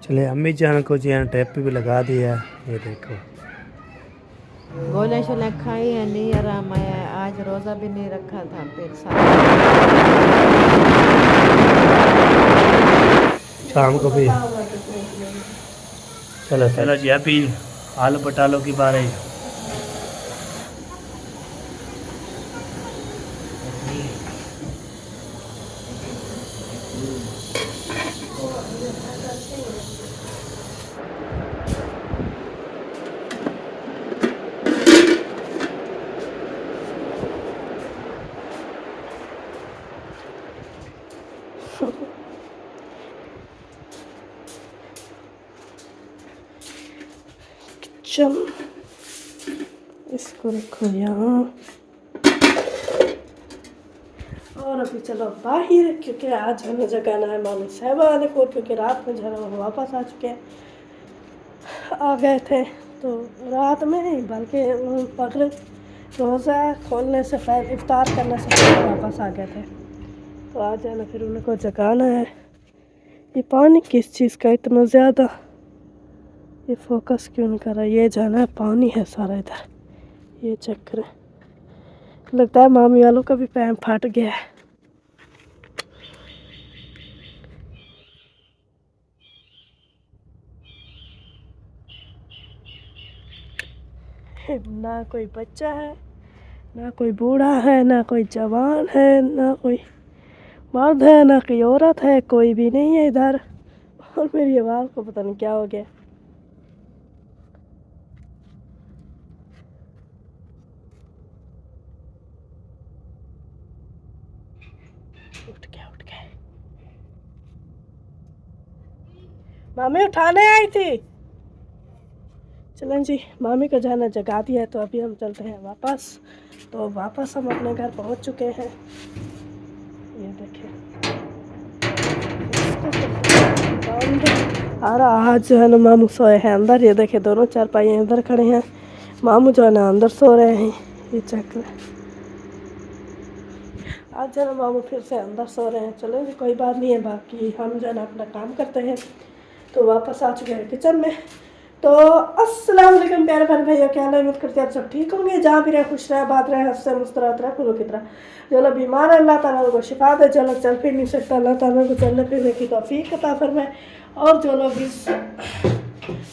चले अम्मी जान को जी टेप भी लगा दिया। ये देखो गोले शोले खाई है, नहीं आराम आया है। आज रोज़ा भी नहीं रखा था, फिर साथ शाम को भी। चलो चलो जी अभी आलू पटालो की बारी। चल इसको रखो यहाँ। और अभी चलो बाहर, क्योंकि आज हमें जगाना है मामी साहबा वाले को, क्योंकि रात में जरा वो वापस आ चुके हैं, आ गए थे। तो रात में नहीं बल्कि मगरिब रोज़ा खोलने से पहले, इफ्तार करने से पहले वापस आ गए थे। तो आज है ना फिर उनको जगाना है। ये पानी किस चीज़ का इतना ज़्यादा, ये फोकस क्यों नहीं कर रहा। ये जाना है, पानी है सारा इधर, ये चेक करें। लगता है मामी वालों का भी पैर फट गया है। ना कोई बच्चा है, ना कोई बूढ़ा है, ना कोई जवान है, ना कोई मर्द है, ना कोई औरत है, कोई भी नहीं है इधर। और मेरी आवाज़ को पता नहीं क्या हो गया। उठ गया उठ गया। मामी उठाने आई थी। चलें जी, मामी को जाना जगा दिया है, तो अभी हम चलते हैं वापस। तो वापस हम अपने घर पहुंच चुके हैं। ये देखिए और आज जो है ना मामू सोए हैं अंदर। ये देखे दोनों चारपाई अंदर खड़े हैं, मामू जो है ना अंदर सो रहे हैं। ये चेक करें, आज जो है ना मामू फिर से अंदर सो रहे हैं। चलो जी कोई बात नहीं है, बाकी हम जो है ना अपना काम करते हैं। तो वापस आ चुके हैं किचन में। तो अस्सलाम वालेकुम प्यारे प्यारे भैया, क्या हाल है? उम्मीद करते हैं आप सब ठीक होंगे, जहाँ भी रहे खुश रहे, बात रहे, हंसते मुस्कुराते रहे, फूलों की तरह। जो लोग बीमार है अल्लाह ताला उनको शिफा दे, जो लोग चल फिर नहीं सकता अल्लाह ताला को चलने फिरने की तौफीक अता फरमाए, और जो लोग इस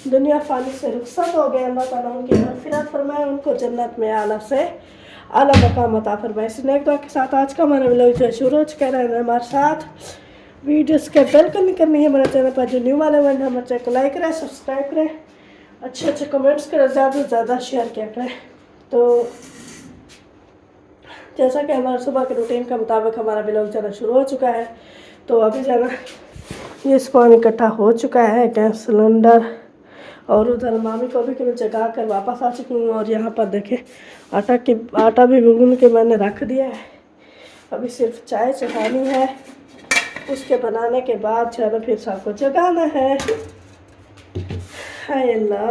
दुनिया फानी से रुखसत हो गए अल्लाह ताला उनकी मग़फ़िरत फरमाए, उनको जन्नत में आला से आला मकाम अता फरमाए। इस नेक दुआ के साथ आज का हमारा व्लॉग जो शुरू हो चुका है। हमारे साथ वीडियोस के बेल करनी है हमारे चैनल पर, जो न्यू वाले हैं हमारे चैनल को लाइक करें, सब्सक्राइब करें, अच्छे अच्छे कमेंट्स करें, ज़्यादा से ज़्यादा शेयर किया करें। तो जैसा कि हमारा सुबह के रूटीन के मुताबिक हमारा व्लॉग जाना शुरू हो चुका है। तो अभी जाना ये सामान इकट्ठा हो चुका है, गैस सिलेंडर, और उधर मामी को भी मैं जगा कर वापस आ चुकी हूँ। और यहाँ पर देखें आटा भी भून के मैंने रख दिया है। अभी सिर्फ चाय चढ़ानी है, उसके बनाने के बाद जो है फिर सबको जगाना है। हाय अल्लाह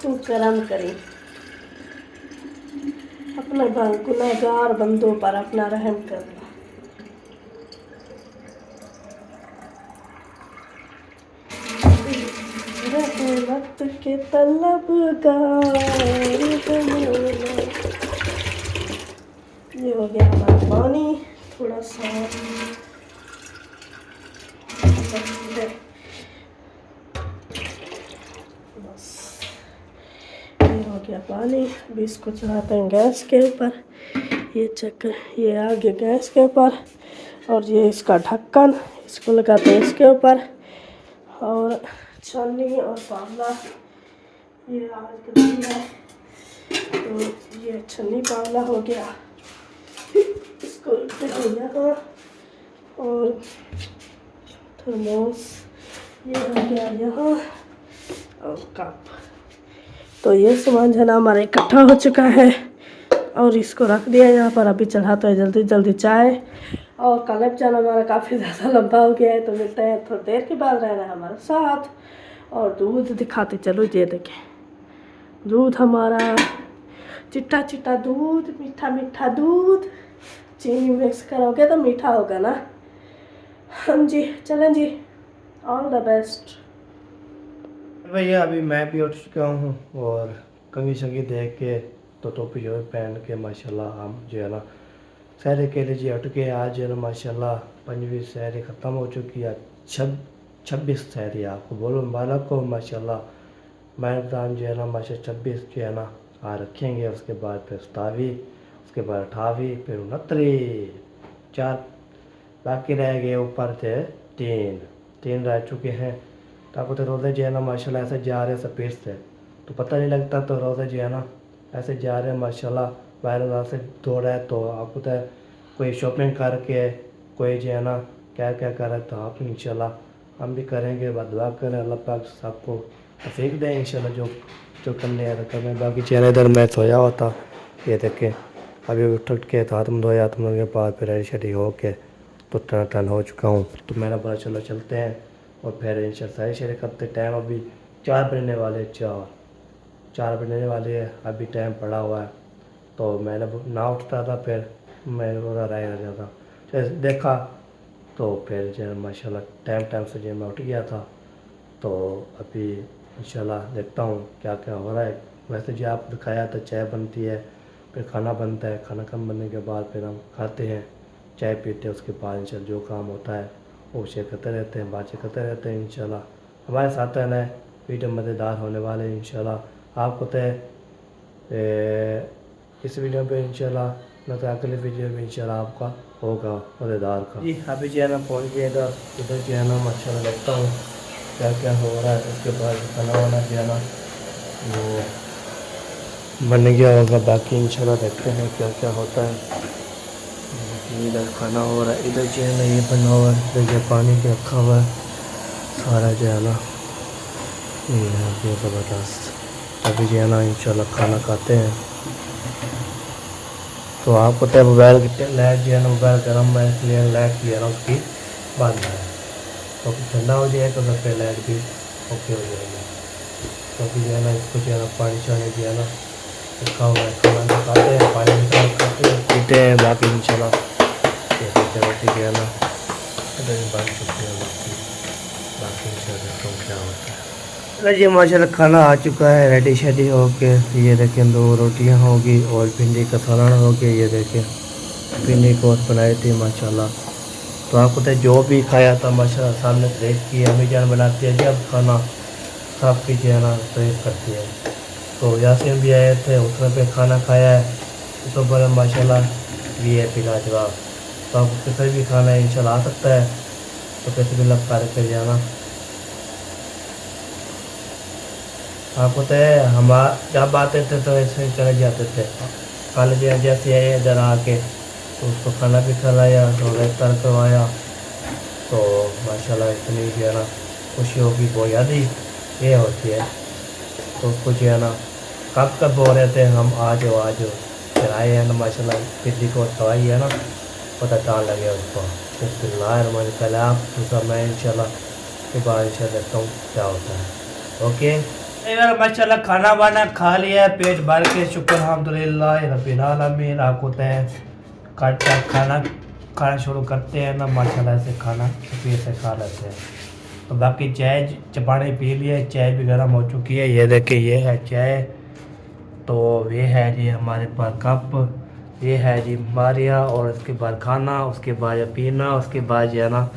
तू करम करी, अपने गुनहगार बंदों पर अपना रहम करना। रहमत के तलबगार, ये हो गया हमारा पानी थोड़ा सा बस, ये हो गया पानी। अभी इसको चढ़ाते हैं गैस के ऊपर। ये चेक, ये आ गया गैस के ऊपर, और ये इसका ढक्कन, इसको लगाते हैं इसके ऊपर। और छन्नी और पावला ये आज कर दिया, तो ये छन्नी पावला हो गया, इसको यहाँ, और थर्मोस ये हो गया यहाँ, और कप। तो ये सामान जो है ना हमारा इकट्ठा हो चुका है, और इसको रख दिया यहाँ पर। अभी चढ़ाते हैं जल्दी जल्दी चाय, और कलेब जाना हमारा काफ़ी ज़्यादा लंबा हो गया है। तो मिलते हैं थोड़ी देर के बाद, रहना हमारे साथ। और दूध दिखाते चलो, ये देखें दूध हमारा, चिट्टा चिट्टा दूध, मीठा मीठा दूध। चीनी मिक्स करोगे तो मीठा होगा ना। हाँ जी, चलें जी ऑल द बेस्ट। भैया अभी मैं भी उठ चुका हूँ और कंघी शंगी देख के तो टोपी जो है पहन के माशाल्लाह हम जो है ना सहरे के लिए जी उठ के आज जो है ना माशाल्लाह 5वीं सहरी ख़त्म हो चुकी है। 26 सहरी आपको बोलो मुबारक हो माशाल्लाह। मैं रमज़ान जो है ना माशा 26 जो है ना आ रखेंगे, उसके बाद फिर 27, उसके बाद 28, फिर 29, 4 बाकी रह गए, ऊपर थे 3 रह चुके हैं। तो आपको तो रोज़े जो है ना माशाल्लाह ऐसे जा रहे हैं स्पीड से, तो पता नहीं लगता। तो रोज़े जो है ना ऐसे जा रहे हैं माशाल्लाह, बाहर से दौड़ रहा है। तो आपको तो कोई शॉपिंग करके कोई जो है ना क्या क्या कर रहा है, तो आप इंशाल्लाह हम भी करेंगे। दुआ करें अल्लाह पाक सबको तौफीक दें इंशाल्लाह, जो करने है तो करने। बाकी चेहरे इधर मैं सोया हुआ था, ये देखे अभी उठ के तो हाथ मुँह धोया, हाथ मुँह के बाद फिर रेडी शेडी हो के तो टन हो चुका हूँ। तो मैंने बोला चलो चलते हैं और फिर इंशाल्लाह सारी शेरी करते। टाइम अभी 4 बजने वाले, 4 बजने वाले है, अभी टाइम पड़ा हुआ है। तो मैंने ना उठता था, फिर मैं रोज़ा रह जाता, फिर देखा तो फिर जो है माशाल्लाह टाइम से जो मैं उठ गया था। तो अभी इंशाल्लाह देखता हूँ क्या क्या हो रहा है। वैसे जो आपको दिखाया था चाय बनती है, फिर खाना बनता है, खाना कम बनने के बाद फिर हम खाते हैं, चाय पीते हैं, उसके बाद इंशाल्लाह जो काम होता है वो शेयर करते रहते हैं, बातें करते रहते हैं। इंशाल्लाह हमारे साथ है ना वीडियो मज़ेदार होने वाले हैं इंशाल्लाह। आपको तो इस वीडियो पे इंशाल्लाह न तो अगले वीडियो में इंशाल्लाह आपका होगा मज़ेदार का। जी अभी जो है ना पहुँच गए इधर जो है ना माशाल्लाह देखता हूँ क्या क्या हो रहा है। उसके बाद खाना वाना जो है ना वो बन गया होगा, बाकी इंशाल्लाह देखते हैं क्या क्या होता है। इधर खाना हो रहा है, इधर जो है ना ये बना हुआ है, इधर जो पानी भी रखा हुआ है सारा जो है ना ये ज़बरदस्त। अभी जो है ना इंशाल्लाह खाना खाते हैं। तो आपको तो मोबाइल की लाइट जो है ना मोबाइल गर्म है, इसलिए लाइट की है ना उसकी बंद है। तो ठंडा हो जाए तो फिर लाइट भी ओके हो जाएगी। तो अभी जो है ना इसको जो है ना पानी शानी जो है ना रखा हुआ है, खाना खाते हैं, पानी भी साफ खाते हैं, पीते हैं। बाकी इंशाल्लाह रोटी जो है ना इधर ही बन चुकी है, बाकी इंशाल्लाह तो क्या होता है। जी माशाल्लाह खाना आ चुका है रेडी शेडी हो के। ये देखें 2 रोटियां होगी और भिंडी का सालन हो गया। ये देखें भिंडी को बनाई थी माशाल्लाह। तो आपको तो जो भी खाया था माशाल्लाह सामने तारीफ़ की, अम्मी जान बनाती है जब खाना सब की जो है ना तारीफ़ करती है। तो यासीन भी आए थे, उसने पे खाना खाया है, तो बोले माशाल्लाह भी है पिला जवाब। तो आपको किसी भी खाना इंशाल्लाह आ सकता है, तो किसी भी लग कर जाना। आपको तो हम जब आते थे तो ऐसे ही चले जाते थे। कल जैसे आए इधर आके तो उसको खाना भी खिलाया, तो इफ्तार करवाया। तो माशाल्लाह इतनी जो है ना खुशी होगी, वो याद ही ये होती है। तो उसको जो है ना कब बोल रहे थे हम आ जाओ, फिर आए हैं ना माशाल्लाह। बिजली को दवाई है ना पता टाल लगे उसको। बिस्मिल्लाह पहले आप दूसरा मैं इंशाल्लाह के बाद इंशाल्लाह देखता हूँ क्या होता है। ओके यार माशाल्लाह खाना वाना खा लिया, पेट भर के शुक्र अल्हम्दुलिल्लाह रब्बिल आलमीन। आपको खाना शुरू करते हैं ना माशाल्लाह से खाना फिर से खा लेते हैं। तो बाकी चाय चपाने पी लिए, चाय भी गर्म हो चुकी है। ये देखिए ये है चाय, तो ये है जी हमारे पास कप, ये है जी मारिया, और उसके बाद खाना, उसके बाद पीना, उसके बाद जो है ना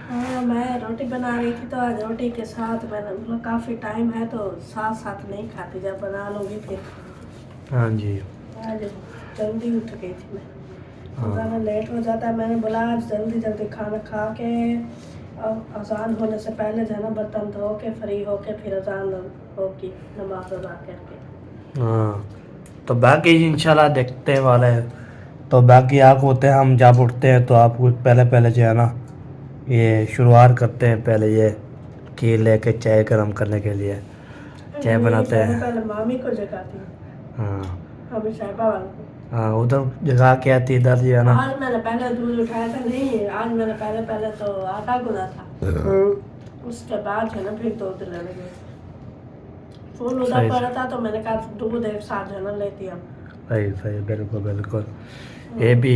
हाँ मैं रोटी बना रही थी, तो आज रोटी के साथ मैंने मतलब काफ़ी टाइम है तो साथ साथ नहीं खाती, जब बना लूँगी फिर। हाँ जी आज जल्दी उठ गई थी मैं, हाँ। ज़्यादा लेट हो जाता है। मैंने बोला आज जल्दी जल्दी खाना खा के और अजान होने से पहले जो है ना बर्तन धो के फ्री हो के फिर अजान होगी, नमाज अदा करके। हाँ तो बाकी इंशाल्लाह देखते वाले हैं। तो बाकी आप होते हैं, हम जब उठते हैं तो आप पहले जो है ना ये शुरुआत करते हैं, पहले ये खीर लेके चाय गर्म करने के लिए चाय बनाते हैं। पहले मामी को जगाती हूँ, हाँ मामी साहिबा वालों को। हाँ उधर जगा के आती, इधर जो है ना आज मैंने पहले दूध उठाया था, नहीं आज मैंने पहले तो आटा गुना था, उसके बाद है ना फिर दूध लेने गए। फूल उधर पड़ा था तो मैंने कहा दूध एक साथ है ना लेती हम। सही बिल्कुल। ये भी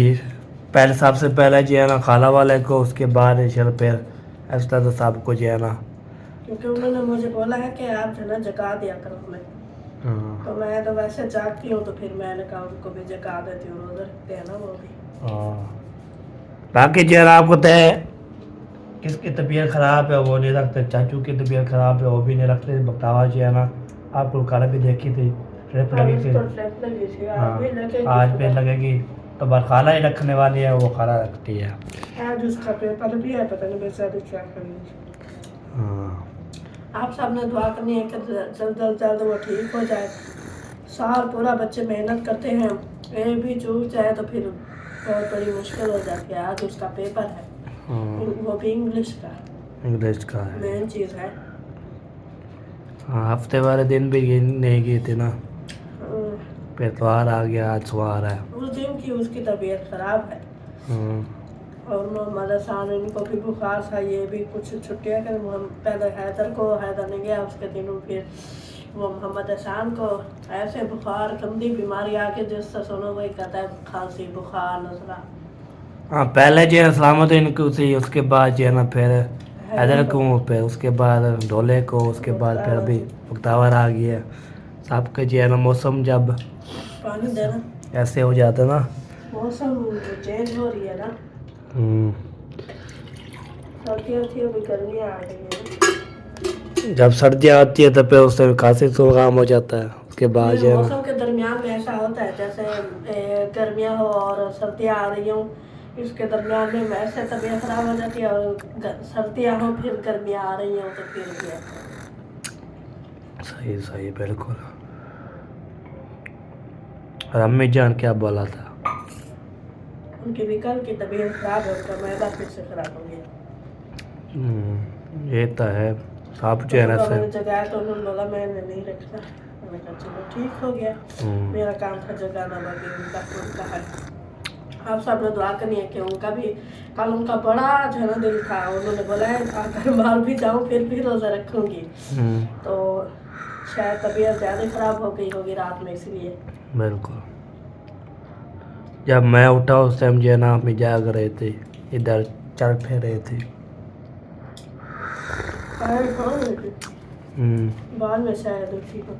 पहले सबसे पहले जो है ना खाला वाले को, उसके बाद इंशाल्लाह फिर इस तरह सबको जो है ना। क्योंकि उन्होंने मुझे बोला है कि आप जो है ना जगा दिया करो हमें। हाँ तो मैं तो वैसे जागती हूँ, तो फिर मैंने कहा उनको भी जगा देती हूँ, रोज़ा रखते हैं ना वो भी। हाँ। बाकी जो है ना आपको तय किसकी तबीयत ख़राब है वो नहीं रखते, चाचू की तबीयत ख़राब है वो भी नहीं रखते। बकतावा जो है ना आपको कल भी देखी थी, ट्रिप लगी थी। तो ट्रिप लगी थी, आज हाँ भी लगेगी। आज भी लगेगी, तो बस खाला ही रखने वाली है, वो खाला रखती है। आज उसका पेपर भी है, पता नहीं बेचारी क्या करेगी। हाँ आप सब ने दुआ करनी है कि जल्द वो ठीक हो जाए। साल पूरा बच्चे मेहनत करते हैं, एक भी चूक जाए तो फिर बहुत बड़ी मुश्किल हो जाती है। आज उसका पेपर है, वो भी इंग्लिश का, इंग्लिश का है। मेन चीज़ है। हाँ हफ्ते वाले दिन भी नहीं गई थी ना, फिर इतवार आ गया, आज सवार है। उस दिन की उसकी तबीयत ख़राब है। और मोहम्मद हसन इनको भी बुखार था, ये भी कुछ छुट्टियाँ कर। पहले हैदर नहीं गया, उसके दिनों फिर वो मोहम्मद हसन को ऐसे बुखार गंदी बीमारी आके जिससे सुनो वही कहता है खांसी बुखार नजला। हाँ पहले जो है सलामत इनको थी, उसके बाद जो है ना फिर हैदर को, फिर उसके बाद ढोले को, उसके बाद फिर अभी बख्तावर आ गई है। सबके जो है ना मौसम जब पानी देना, ऐसे हो जाता ना, मौसम चेंज हो रही है ना, हम्म, सर्दियाँ थी अभी गर्मियाँ आ गई है। जब सर्दियाँ आती है तो फिर उससे खांसी जुकाम हो जाता है। उसके बाद जो है ना मौसम के दरमियान में ऐसा होता है जैसे गर्मियाँ हो और सर्दियाँ आ रही हों, इसके दरमियान में ऐसे तबीयत खराब हो जाती है। और सर्दियाँ हो फिर गर्मियाँ आ रही हों तो फिर भी ऐसा। सही सही बिल्कुल। और अम्मी जान क्या बोला था? उनकी भी कल की तबीयत खराब है, उनका मैदा फिर से खराब हो गया। ये तो है, सब जो है ना तो मैंने से जगाया तो उन्होंने बोला मैंने नहीं रखना। मैंने कहा चलो ठीक हो गया, मेरा काम था जगाना, बाकी उनका है। आप सब ने दुआ करनी है कि उनका भी कल उनका बड़ा जो है ना दिल था, उन्होंने बोला है अगर मार भी जाऊँ फिर भी रोज़ा रखूँगी। तो शायद तबीयत ज़्यादा ख़राब हो गई होगी रात में, इसलिए। बिल्कुल। जब मैं उठा उस टाइम जो है ना अम्मी जाग रहे थे, इधर चल फिर रहे थे। बाद में शायद उठी हो।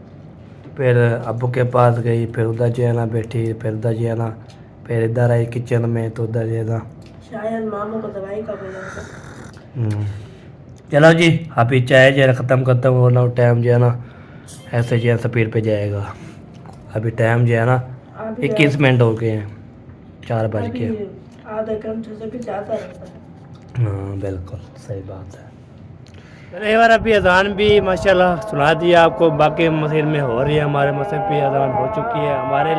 फिर अब्बू के पास गई, फिर उधर जो है ना बैठी, फिर उधर जो है ना, फिर इधर आई किचन में, तो उधर जो है ना शायद मामू को दवाई का बोला था। चलो जी अभी चाय जो है ख़त्म करता हूँ, ना टाइम जो है ना ऐसे जो है स्पीड पे जाएगा। अभी टाइम जो है ना 21 मिनट हो गए हैं, 4 बज के। आधे घंटे से भी ज़्यादा रहता है। हाँ बिल्कुल सही बात है। एक बार अभी अजान भी माशाल्लाह सुना दिया आपको, बाकी मस्जिद में हो रही है, हमारे मस्जिद पे अजान हो चुकी है। हमारे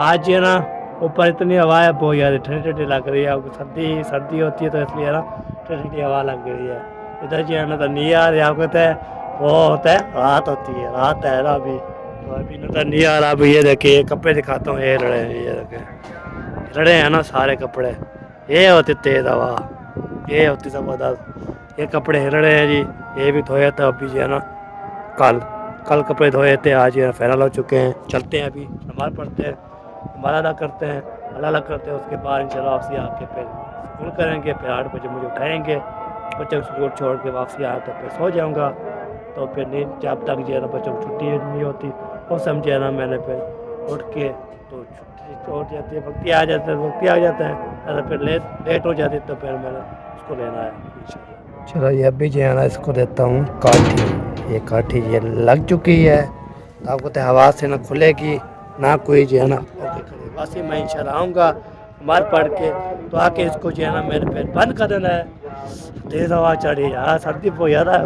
आज जो है ना ऊपर इतनी हवा है बहुत ज़्यादा, ठंडी ठंडी लग रही है। सर्दी होती है तो इसलिए है ना ठंडी ठंडी हवा लग रही है। इधर जो है ना तो नहीं आ रही, आपको कहते हैं वो होता है रात होती है, रात है ना अभी, तो अभी नजर नहीं आ रहा। अभी ये देखिए कपड़े दिखाता हूँ, ये लड़े हैं, ये देखें लड़े हैं ना सारे कपड़े। ये होती तेज़ हवा, ये होती ज़बरदस्त। ये कपड़े हिलड़े हैं जी, ये भी धोए थे अभी जो है ना, कल कपड़े धोए थे, आज जो है फाइनल हो चुके हैं। चलते हैं अभी नमाज़ पढ़ते हैं, नमाज़ अदा करते हैं, अल्लाह करते हैं, उसके बाद इंशाल्लाह वापसी आके फिर स्कूल करेंगे। फिर 8 बजे मुझे उठाएंगे, बच्चों को स्कूल छोड़ के वापसी आकर फिर सो जाऊँगा। तो फिर नींद जब तक जो है ना बच्चों को छुट्टी नहीं होती वो समझे ना, मैंने फिर उठ के तो छुट्टी हो जाती है, वक्ती आ जाता है, वक्ती आ जाता है, अगर फिर लेट हो जाती तो फिर मैंने उसको लेना है इंशाल्लाह। चलो ये अभी जो है ना इसको देता हूँ काठी। ये काठी ये लग चुकी है, तो आपको तो हवा से ना खुलेगी ना कोई जो है ना बस ही। मैं इंशाल्लाह आऊँगा मार पढ़ के, तो आके इसको जो है ना मेरे फिर बंद कर देना है। तेज़ हवा चढ़ी यार, सर्दी बहुत ज़्यादा है,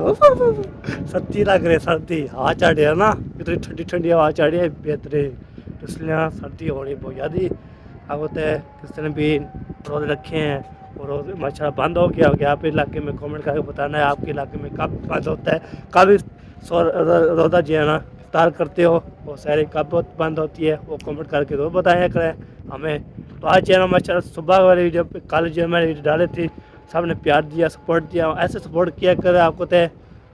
सर्दी लग रही है, सर्दी हवा चढ़ी है ना, इतनी ठंडी ठंडी हवा चढ़ी है बेहतरीन, तो इसलिए सर्दी हो रही बहुत ज़्यादा। अब होता है किसी ने भी रोज़े रखे हैं और रोज़े माशाल्लाह बंद हो गया होगा। आप इलाके में कमेंट करके बताना है आपके इलाके में कब बंद होता है, कब रोज़ा जो है ना इफ्तार करते हो, और सारी कब बंद होती है वो कमेंट करके तो बताया करें हमें। तो आज जो है ना माशाल्लाह सुबह वाली वीडियो कल जो मैंने वीडियो डाली थी, सब ने प्यार दिया, सपोर्ट दिया, ऐसे सपोर्ट किया करें। आपको तो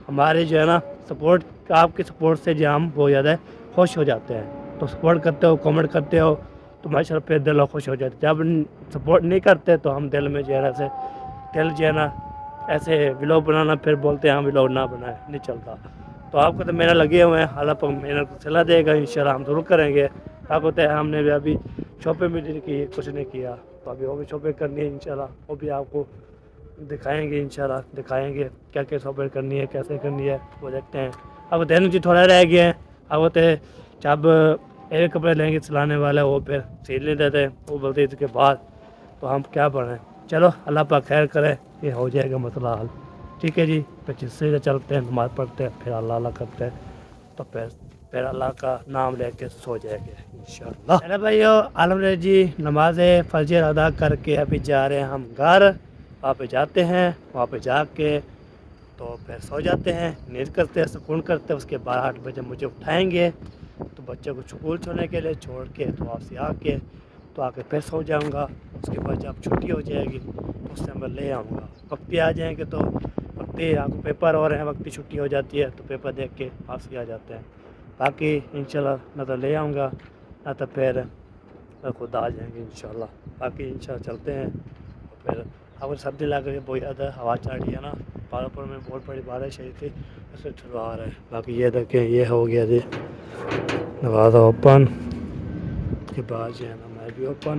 हमारे जो है ना सपोर्ट, आपके सपोर्ट से जो हम बहुत ज़्यादा खुश हो जाते हैं। तो सपोर्ट करते हो, कमेंट करते हो, तो माशाल्लाह फिर दिल खुश हो जाते। जब सपोर्ट नहीं करते तो हम दिल में जो है ना से दिल जो है ना ऐसे व्लॉग बनाना फिर बोलते हैं हाँ व्लॉग ना बनाए, नहीं चलता। तो आपको तो मेहनत लगे हुए हैं, हालांकि मेहनत को चला देगा इंशाल्लाह, हम ज़रूर करेंगे। आपको होता है हमने भी अभी शॉपिंग भी नहीं की, कुछ नहीं किया, तो अभी वो भी शॉपिंग करनी है इंशाल्लाह, वो भी आपको दिखाएंगे इंशाल्लाह, दिखाएंगे क्या क्या शॉपिंग करनी है, कैसे करनी है, वो देखते हैं। अब देने जी थोड़ा रह गया है, अब होते जब एक कपड़े लेंगे सिलाने वाला वो फिर सिल नहीं देते, वो बोलते इसके बाद, तो हम क्या पढ़ें। चलो अल्लाह पाक खैर करे, ये हो जाएगा मसला हल। ठीक है जी, फिर जिससे चलते हैं, नमाज़ पढ़ते हैं, फिर अल्लाह अल्लाह करते हैं, तो फिर अल्लाह का नाम लेके सो जाएंगे इंशाल्लाह। अरे भाइयों आलम जी नमाज फजर अदा करके अभी जा रहे हैं हम घर। वहाँ पे जाते हैं, वहाँ पे जाके तो फिर सो जाते हैं, नींद करते हैं, सुकून करते हैं। उसके बाद 8 बजे मुझे उठाएंगे, तो बच्चों को स्कूल छोड़ने के लिए छोड़ के तो वापसी आके तो आके फिर सो जाऊँगा। उसके बाद जब छुट्टी हो जाएगी तो उस टाइम मैं ले आऊँगा। वक्ती आ जाएंगे तो वक्ती आपको पेपर हो रहे हैं, वक्ती छुट्टी हो जाती है तो पेपर देख के वापसी आ जाते हैं। बाकी इंशाल्लाह ना तो ले आऊँगा, ना तो फिर खुद आ जाएंगे इंशाल्लाह। बाकी इंशाल्लाह चलते हैं। फिर अब सर्दी लग रही है बहुत ज़्यादा, हवा चल रही है ना, पालमपुर में बहुत बड़ी बारिश आई थी, उससे ठुरा रहा है। बाकी ये देखें, ये हो गया जी दरवाज़ा ओपन के बाद जो है ना मैं भी ओपन,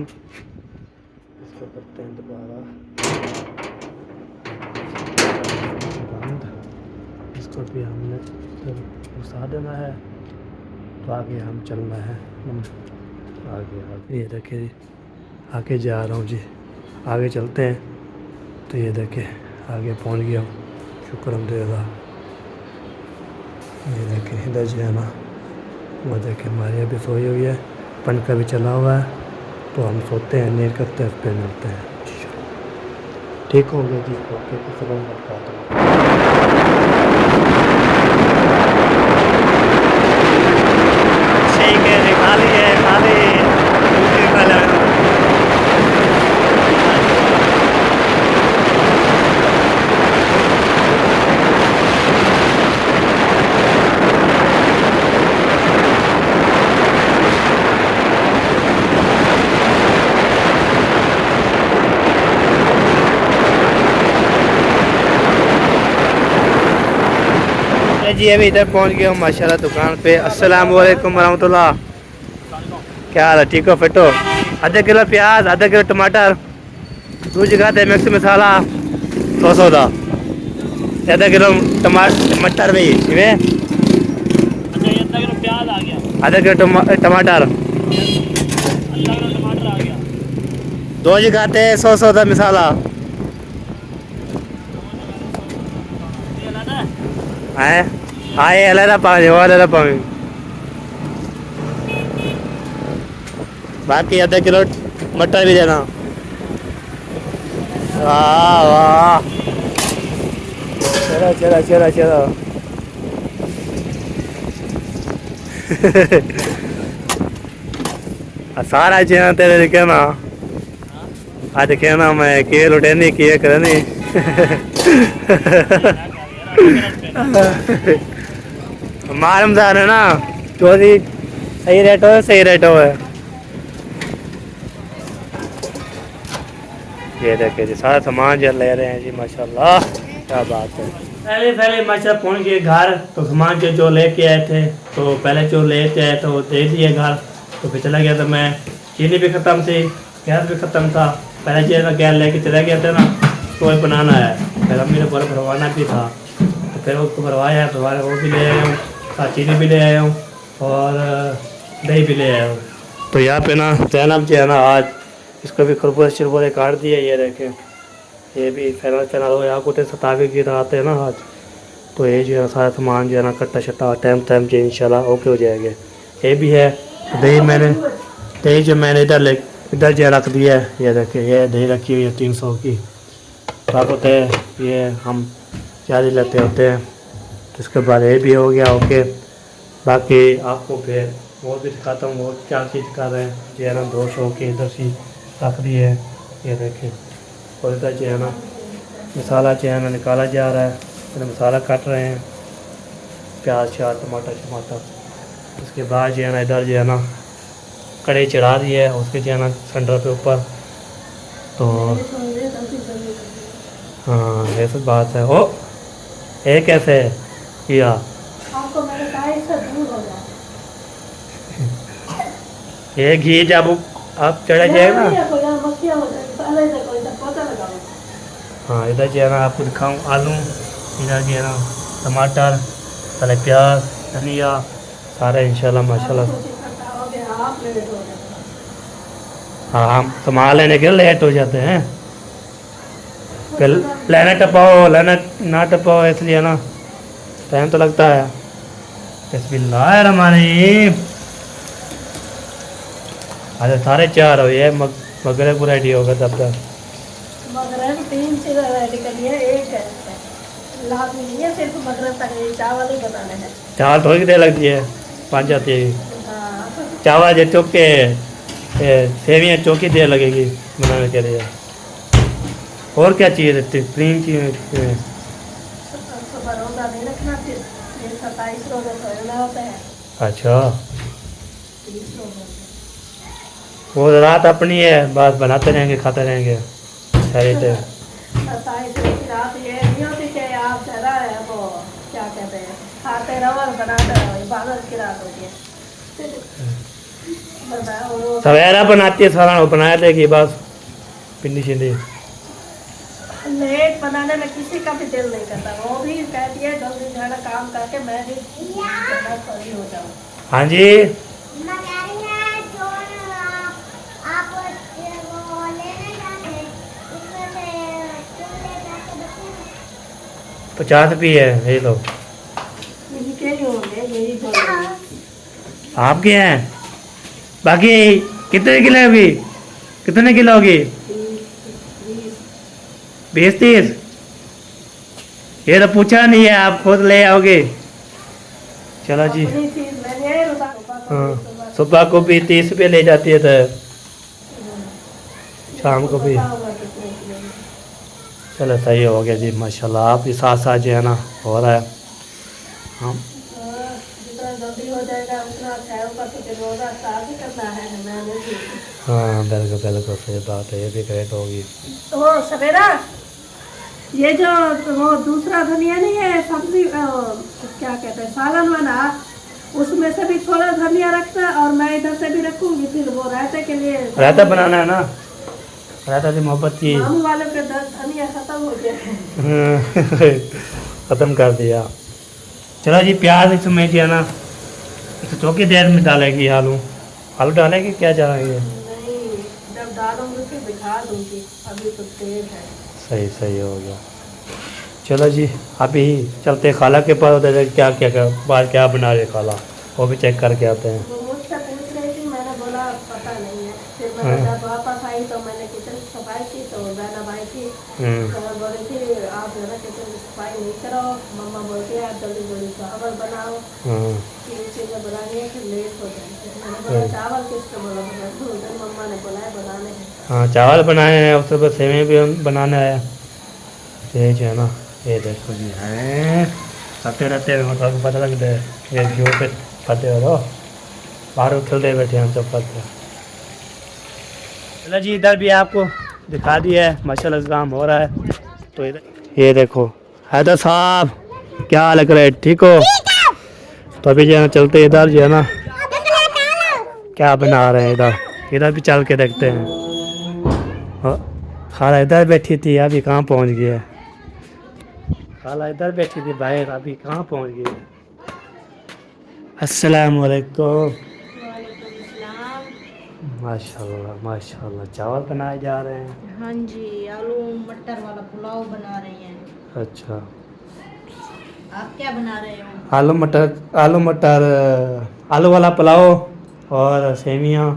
इसको करते हैं दोबारा बंद। इसको भी हमने घुसा देना है, तो आगे हम चलना है आगे। ये देखिए जी, आगे जा रहा हूँ जी, आगे चलते हैं। तो ये देखे आगे पहुँच गया हूँ, शुक्र अल्लाह। ये देखे इधर जो है ना, वो देखे हमारी अभी सोई हुई है, पंखा भी चला हुआ है, तो हम सोते हैं, नींद करते हैं, फिर मिलते हैं। ठीक हो गया जी, ओके, ठीक है, खाली है खाली जी। अभी इधर पहुंच गया हूँ माशाल्लाह दुकान पे। अस्सलाम वालेकुम रहमतुल्लाह, क्या हाल है, ठीक हो, फिट हो? आधा किलो प्याज, आधा किलो टमाटर, दूसरी जगह है मिक्स मसाला 100 का, आधा किलो टमाटर भी इवें, आधा किलो टमाटर, दो जगह थे 100 का मसाला है। हाँ ये अलग पानी, वो अलग पानी। बाकी आधा किलो मटर भी देना। वाह वाह, चलो चलो चलो चलो सारा चीज़ तेरे दिखे ना, आज दिखे ना मैं के लुटे नहीं किए करे नहीं मालूम जा रहे ना, चोरी सही रेट हो, सही रेट हो। ये देखे जी सारा सामान जो ले रहे हैं जी, माशाल्लाह क्या बात है। पहले माशा पहुंच गए घर, तो सामान जो लेके आए थे, तो पहले जो लेके आए तो वो दे दिए घर, तो फिर चला गया। तो मैं चीनी भी ख़त्म थी, गैस भी ख़त्म था। पहले जो है गैस लेके चला गया था ना, तो वही बनाना है, फिर अम्मी ने बोला भरवाना भी था, तो फिर उसको भरवाया, भरवाया वो भी ले आया हूँ, चीनी भी ले आया हूँ और दही भी ले आया हूँ। तो यहाँ पे ना जैनब जो है ना, आज इसको भी खरबूज शरबूज काट दिया। ये देखें, ये भी फैनल हो, यहाँ कुछ सतावे की रात है ना आज, तो ये जो है सारा सामान जो है ना कट्टा शट्टा टाइम से इंशाल्लाह ओके हो जाएगा। ये भी है दही जो मैंने इधर जो रख दिया है, ये देखें, ये दही रखी हुई है 300 की। बात होते हैं ये हम ज़्यादा लेते होते हैं। तो इसके बाद ये भी हो गया ओके। बाकी आपको फिर वो भी दिखाता हूँ, वो क्या चीज़ कर रहे हैं जो है ना, 200 की इधर सी रख दी है, ये देखें। और इधर जो है ना मसाला जो है ना निकाला जा रहा है, इधर मसाला काट रहे हैं, प्याज श्याज टमाटर। उसके बाद जो है ना इधर जो है ना कढ़ाई चढ़ा दी है, उसके जो है ना सिलेंडर पे ऊपर। तो हाँ ये सब बात है। ओ ये कैसे किया? आपको मैंने कहा इससे दूर हो जाए। ये घी जब आप चढ़ा जाएगा ना। यहाँ कोई यहाँ मक्खियाँ हो जाएगी, पहले से कोई सब पोछा लगाओ। हाँ इधर जो है ना आपको दिखाऊँ आलू, इधर जो है ना टमाटर, पहले प्याज, धनिया सारे इंशाल्लाह माशाल्लाह। कुछ इकट्ठा हो गया, आप लेट हो गए। हाँ हम सामान लेने के लिए लेट हो जाते हैं। फिर लेना टपाओ, लेना ना टपाओ, इसलिए ना टाइम तो लगता है। बिस्मिल्लाहिर्रहमानिर्रहीम। आज 4:30 हो गए, मगरब को रेडी होगा तब तक। मगरब 3 चीज़ें रेडी करनी है, एक है लाभ नहीं है, सिर्फ मगरब तक ये चावल ही बनाने हैं। चावल थोड़ी की देर लगती है, बन जाती है। हाँ चावल जो चौक के सेवियाँ चौकी देर लगेगी बनाने के लिए। और क्या चाहिए रहती क्रीम की? सुबह रोज़ा नहीं रखना, फिर 27 रोज़े सोना होता है। अच्छा 30 रोज़े वो रात अपनी है, बस बनाते रहेंगे खाते रहेंगे सारी टाइम। 27 की रात ये नहीं होती कि आप चला है वो क्या कहते हैं, खाते रहो और बनाते रहो, इबादत की रात होती है। बनाओ रोज़ सवेरा बनाती है सारा, वो बनाया देगी बस पिंडी शिंडी। लेट बनाने में किसी का भी दिल नहीं करता, वो भी कहती है जल्दी जाना काम करके मैं भी जल्दी फ्री हो जाऊँ। हाँ जी मैं कह रही है जो आप वो लेने जाते हैं उसमें से तुम ले जाके देखो। 50 है ये लो। इनके ही होंगे, यही बोल आपके हैं बाकी कितने किलो होगी? कितने किलो होगी? 20-30। ये तो पूछा नहीं है, आप खुद ले आओगे। चलो जी। अपनी चीज लेनी है हाँ सुबह को भी 30 रुपये ले जाती है तो शाम को भी। चलो सही हो गया जी माशाल्लाह। आप भी साथ साथ जो है ना हो रहा है। हाँ जितना जल्दी हो जाएगा उतना अच्छा है, ऊपर से रोजा स्टार्ट ही करना है मैंने भी। हाँ बिल्कुल बिल्कुल सही बात है, ये भी ग्रेट होगी। तो सवेरा ये जो वो दूसरा धनिया नहीं है सब्जी क्या कहते हैं सालन वाला, उसमें से भी थोड़ा धनिया रखना और मैं इधर से भी रखूंगी, फिर वो रायते के लिए रायता बनाना है ना, रायता से मोहब्बत की। मामू वाले पे धनिया खत्म हो गया है। ख़त्म कर दिया। चलो जी प्याज इसमें जो है ना इस चौकी देर में डालेगी आलू। आलू डालेगी क्या डालेंगे? नहीं जब डालूंगी फिर दिखा दूंगी, अभी तो तेज है। सही सही हो गया। चलो जी अभी चलते खाला के पास, उधर क्या क्या क्या बाहर क्या बना रहे खाला, वो भी चेक करके आते हैं। वो मुझसे पूछ रही थी, मैंने बोला पता नहीं है। फिर हाँ। मैं जब वापस आई तो मैंने किचन की सफाई की तो बहना भाई थी तो मैं बोली थी आप जो है ना किचन की सफाई नहीं करो, मम्मा बोलती है आप जल्दी जल्दी चावल बनाओ, हाँ 3 चीज़ें बनानी है फिर लेट हो जाएंगे। मैंने बोला चावल किसको बोला, उधर मम्मा ने बोला है बनाने हैं। हाँ चावल बनाए हैं, उसके बाद सेवई भी बनाना है। ये जो है ना ये देखो जी हैं खाते रहते हैं, मतलब पता लगता है ये घी पे खाते हो तो बाहर उछलते बैठे हम सब खाते हैं। चलो जी इधर भी आपको दिखा दिया है माशाल्लाह काम हो रहा है। तो इधर ये देखो हैदर साहब क्या हाल है, ठीक हो? तो अभी जो है ना चलते इधर जो है ना क्या बना रहे हैं, इधर इधर भी चल के देखते हैं। हाँ, खाला इधर बैठी थी अभी कहाँ पहुँच गई है? खाला इधर बैठी थी बाहर, अभी कहाँ पहुँच गई है? अस्सलाम वालेकुम। माशाल्लाह माशाल्लाह चावल बनाए जा रहे हैं। हाँ जी आलू मटर वाला पुलाव बना रही हैं। अच्छा आप क्या बना रहे हो? आलू मटर आलू वाला पुलाव और सेवियाँ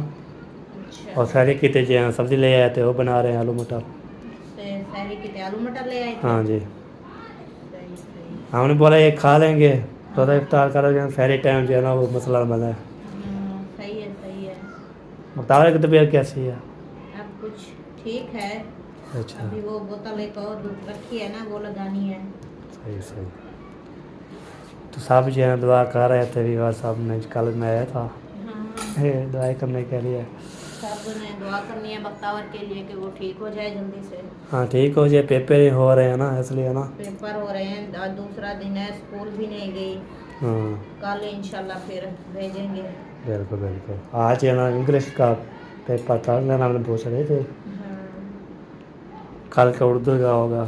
अच्छा और सारी किते जो हैं सब्ज़ी ले आए थे वो बना रहे हैं आलू मटर। सारी कितने आलू मटर ले आए थे? हाँ जी सही सही। हमने बोला ये खा लेंगे तो इफ्तार करो जो सारी टाइम जो है ना वो मसला बना है। सही है सही है। मुख्तार की तबीयत कैसी है? अब कुछ ठीक है। अच्छा अभी वो बोतल एक और रखी है ना वो लगानी है। सही सही। तो सब जो है दुआ कर रहे थे, भी साहब ने कल मैं आया था हाँ दुआई करने के लिए। सब ने दुआ करनी है बख्तावर के लिए कि वो ठीक हो जाए जल्दी से। हाँ ठीक हो जाए, पेपर हो रहे हैं ना इसलिए ना। पेपर हो रहे हैं, आज दूसरा दिन है, स्कूल भी नहीं गई। हाँ कल इंशाल्लाह फिर भेजेंगे। बिल्कुल बिल्कुल। आज है ना इंग्लिश का पेपर था, ना हमने पूछ रहे थे। हाँ, कल का उर्दू का होगा।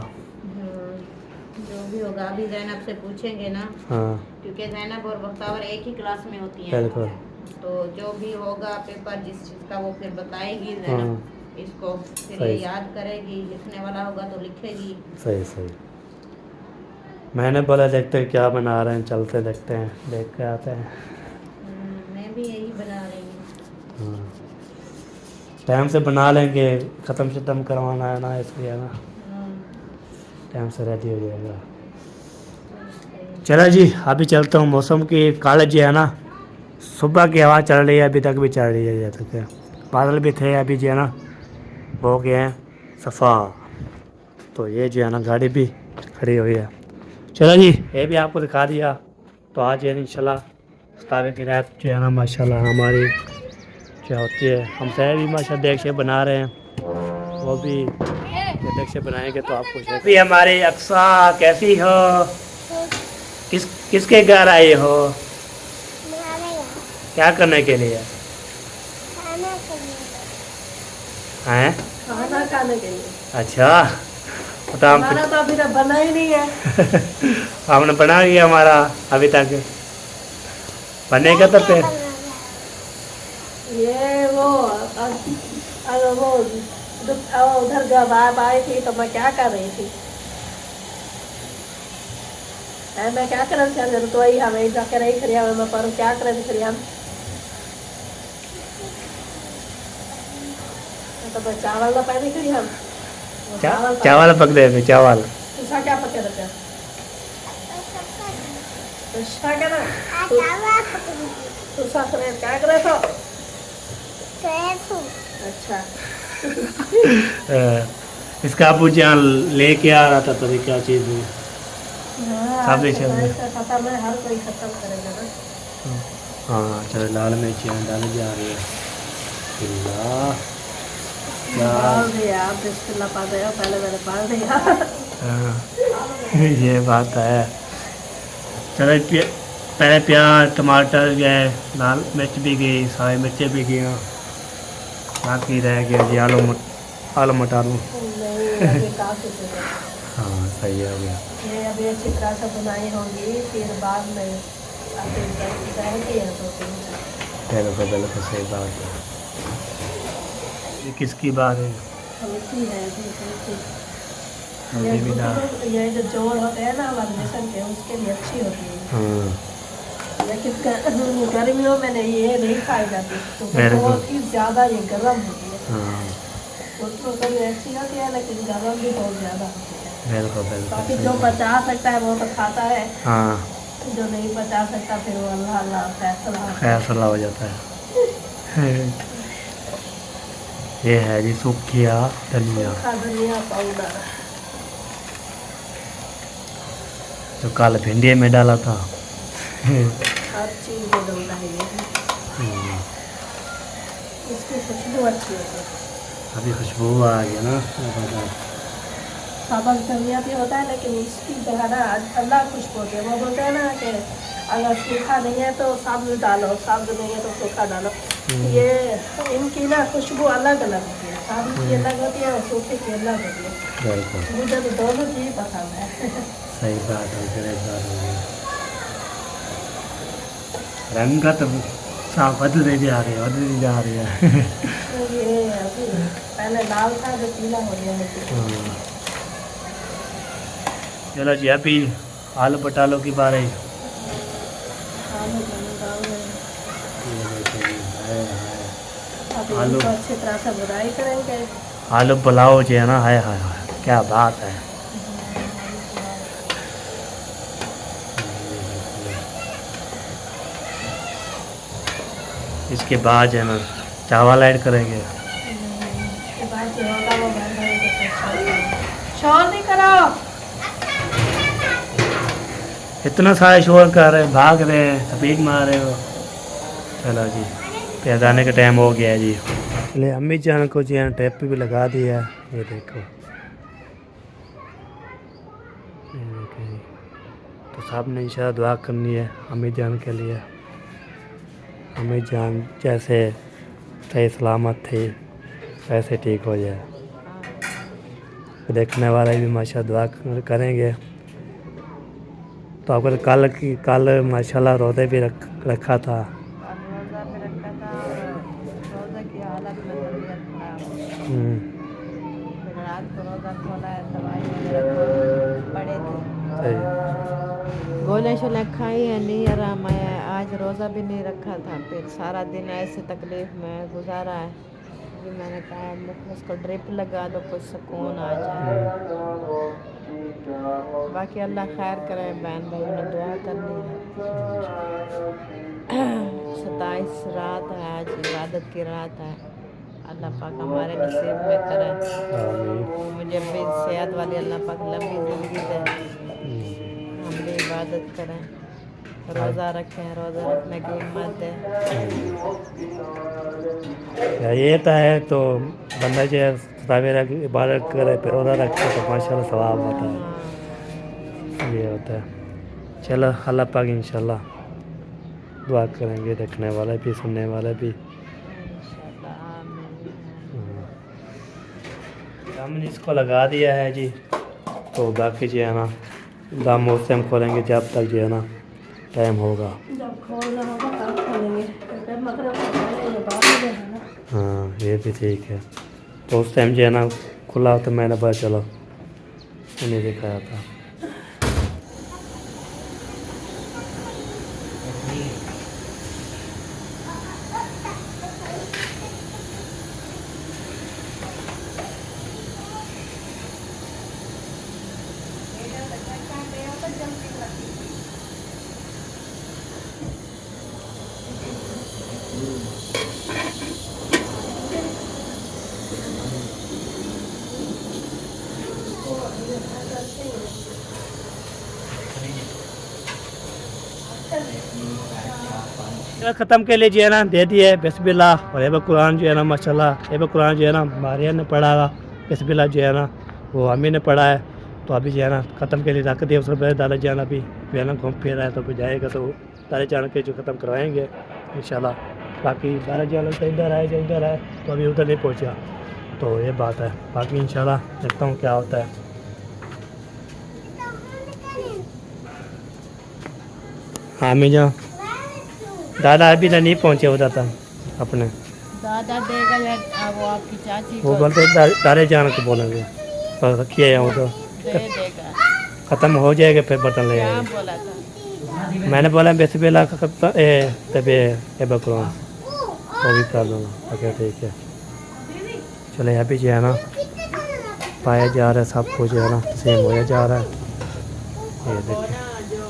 जो भी होगा अभी जैनब से पूछेंगे ना, हाँ क्योंकि जैनब और बख्तावर एक ही क्लास में होती हैं। बिल्कुल। तो जो भी होगा पेपर जिस चीज़ का वो फिर बताएगी हाँ जैनब इसको, फिर ये सही। याद करेगी, लिखने वाला होगा तो लिखेगी। सही सही। मैंने बोला देखते हैं क्या बना रहे हैं, चलते देखते हैं, देख के आते हैं। मैं भी यही बना रही हूँ। हाँ टाइम से बना लेंगे, ख़त्म शतम करवाना है ना इसलिए ना, टाइम से रेडी हो जाएगा। चलो जी अभी चलता हूँ। मौसम की कालज जो है ना, सुबह की हवा चल रही है, अभी तक भी चल रही है। जैसे कि बादल भी थे, अभी जो है ना हो गए हैं सफ़ा। तो ये जो है ना गाड़ी भी खड़ी हुई है। चलो जी ये भी आपको दिखा दिया। तो आज ये इंशाल्लाह तावे की रात जो है ना माशाल्लाह हमारी क्या होती है, हम सह भी माशाल्लाह देख से बना रहे हैं, वो भी देख से बनाएंगे तो आपको भी। हमारे अक्सा कैसी हो, किसके घर आए हो, हमारे यहाँ क्या करने के लिए खाना खाने हैं? खाना खाने के लिए। अच्छा तो हम हमारा तो अभी तक बना ही नहीं है। हमने बना लिया हमारा अभी तक बनेगा तो फिर। ये वो अगर वो उधर जब आप आई थी तो मैं क्या कर रही थी? मैं क्या कर रही थी? तो वही हमें जाकर रही खड़ी मैं पर क्या कर रही थी? हम तो बस चावल ना पहले खड़ी हम वो चावल पक दे में चावल। दूसरा क्या पके रखे? दूसरा क्या ना दूसरा करे क्या करे तो? अच्छा इसका अबू जान लेके आ रहा था, पता नहीं क्या चीज़ है। सब ले चल रहे। खत्म है, हर कोई खत्म करेगा ना। हाँ चलो लाल मिर्च डाली जा रही है। अल्लाह क्या डाल दिया आप, बिस्मिल्लाह पा दिया, पहले मैंने पा दिया। हाँ, ये बात है। चलो पहले प्याज टमाटर गए, लाल मिर्च भी गई, सारी मिर्चें भी गई, बाकी रह गया जी आलू मटर। नहीं अभी काफी कुछ है। हाँ सही हो गया। ये अभी अच्छी तरह से बनाई होंगी, फिर बाद में आते रहती है तो फिर बिल्कुल सही बात है। ये किसकी बात है? होती है अभी होती। अभी भी ना। ये जो जोड़ होते हैं ना हमारे बेसन के, उसके लिए अच्छी होती है। हाँ लेकिन गर्मियों में नहीं, ये नहीं खाई जाती तो बहुत ही ज़्यादा ये गर्म होती है। हाँ उसको कभी अच्छी होती है लेकिन गर्म भी बहुत ज़्यादा होती है। बाकी बिल्कुल जो पचा सकता है वो तो खाता है, हाँ जो नहीं पचा सकता फिर वो अल्लाह अल्लाह फैसला हो जाता है। ये है जी सूखिया धनिया धनिया पाउडर जो कल भिंडी में डाला था। हर चीज़ में डलता है ये। इसकी खुशबू अच्छी होती है। अभी खुशबू आ गया ना। साबुत धनिया भी होता है लेकिन इसकी जो है ना अल्लाह खुशबू होती है। वो बोलते हैं ना कि अगर सूखा नहीं है तो साबुत डालो, साबुत नहीं है तो सूखा डालो। ये इनकी ना खुशबू अलग अलग होती है, साबुत की अलग होती है और सूखे की अलग होती है। बिल्कुल मुझे तो दोनों चीज़ पसंद है। सही बात है, गलत बात हो गई। रंग का तो साफ बदलती जा रही है। ये अभी पहले लाल था जो पीला हो गया है। चलो जी अभी आलू पटालो की बारी। आलू डाल रहे हैं। अभी आलू इनको अच्छी तरह से बुराई करेंगे। आलू पुलाव जो है ना, हाय हाय हाय क्या बात है। इसके बाद जो है ना चावल ऐड करेंगे। इसके बाद जो होगा वो शोर नहीं करो। इतना सारे शोर कर रहे, भाग रहे हैं, स्पीड मार रहे हो। चलो जी पैदाने का टाइम हो गया है जी। इसलिए अम्मी जान को जो है टेप भी लगा दिया है। ये देखो, ये देखो जी। तो साहब ने इंशाल्लाह दुआ करनी है अम्मी जान के लिए। अम्मी जान जैसे सही सलामत थी वैसे ठीक हो जाए। देखने वाले भी माशाल्लाह दुआ करेंगे। तो अगर कल माशाल्लाह रोज़े भी रखा था। रोज़ा भी रखा था और रोज़े की हालत में तबीयत खराब हो गई। फिर रात को रोज़ा खोला है, दवाई वगैरह पड़े थे, सही। गोले शोले खाई है, नहीं आराम आया है। आज रोज़ा भी नहीं रखा था, फिर सारा दिन ऐसे तकलीफ में गुजारा है कि मैंने कहा उसको ड्रिप लगा दो, कुछ सुकून आ जाए। बाकी अल्लाह खैर करे, बहन भाई ने दुआ करनी है। 27 रात है, आज इबादत की रात है। अल्लाह पाक हमारे नसीब में करे, आमीन। मुझे भी सेहत वाली अल्लाह पाक लंबी ज़िंदगी दे, हम भी इबादत करें, रोज़ा रखें, रोज़ा रखने की हिम्मत दे। ये तो है। तो बंदा जो है सवेरे की इबादत करे फिर रोज़ा रखे तो माशाल्लाह सवाब होता है। ये होता है। चलो अल्लाह पाक इंशाल्लाह दुआ करेंगे, देखने वाले भी सुनने वाले भी। इंशाल्लाह आमीन। हमने इसको लगा दिया है जी। तो बाकी जो है ना दाम से हम खोलेंगे जब तक जो है ना टाइम होगा। जब खोलना होगा तब खोलेंगे, क्योंकि मगरब को पहले ये बाद में है ना। हाँ ये भी ठीक है। तो उस टाइम जो है ना खुला तो मैंने पता चलो उन्हें दिखाया था। ख़त्म के लिए जो है ना दे दिए बिस्मिल्लाह। और ये कुरान जो है ना माशाल्लाह, ये कुरान जो है ना मारिया ने पढ़ा था, बिस्मिल्लाह जो है ना वो अम्मी ने पढ़ा है। तो अभी जो है ना ख़त्म के लिए रख दिया। उसके बाद दादा जान अभी जो है ना घूम फिर रहा है, तो फिर जाएगा तो दादा जान के जो ख़त्म करवाएंगे इंशाल्लाह। बाकी दादा जान तो इधर आए जो इधर आए, तो अभी उधर नहीं पहुँचा। तो ये बात है। बाकी इंशाल्लाह देखता हूँ क्या होता है। हाँ अम्मी जान, दादा अभी तक नहीं पहुँचे उधर तक अपने। दादा देगा या वो आपकी चाची वो को बोलते दारे जान को बोलेंगे पर रखिए यहाँ तो दे देगा। ख़त्म हो जाएगा फिर बर्तन ले क्या आएंगे। बोला था? मैंने बोला बेसबेला का तब ये बकरौन वो भी कर दूँगा। ओके ठीक है। चले यहाँ भी जो है ना पाया जा रहा है, सब कुछ जो है ना सेम होया जा रहा है। ये देखिए। जो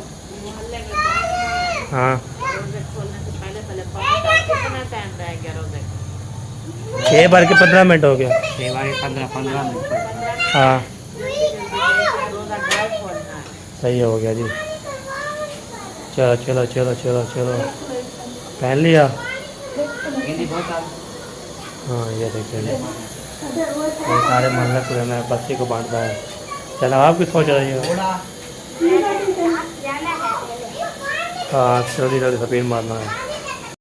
मोहल्ले में बात हाँ रोज़े खोलने से पहले पहले कितना टाइम रह गया रोज़े को? 6 बार के 15 मिनट हो गया। 15 मिनट। हाँ रोज़ा घर खोलना है। सही हो गया जी। चलो चलो चलो चलो चलो पहन लिया। हाँ ये देखिए जी, ये सारे मोहल्ले पूरे में बच्चे को बांटता है। चलो आप भी सोच रही हो। जाना है पहले। हाँ जल्दी जल्दी सफेद मारना है।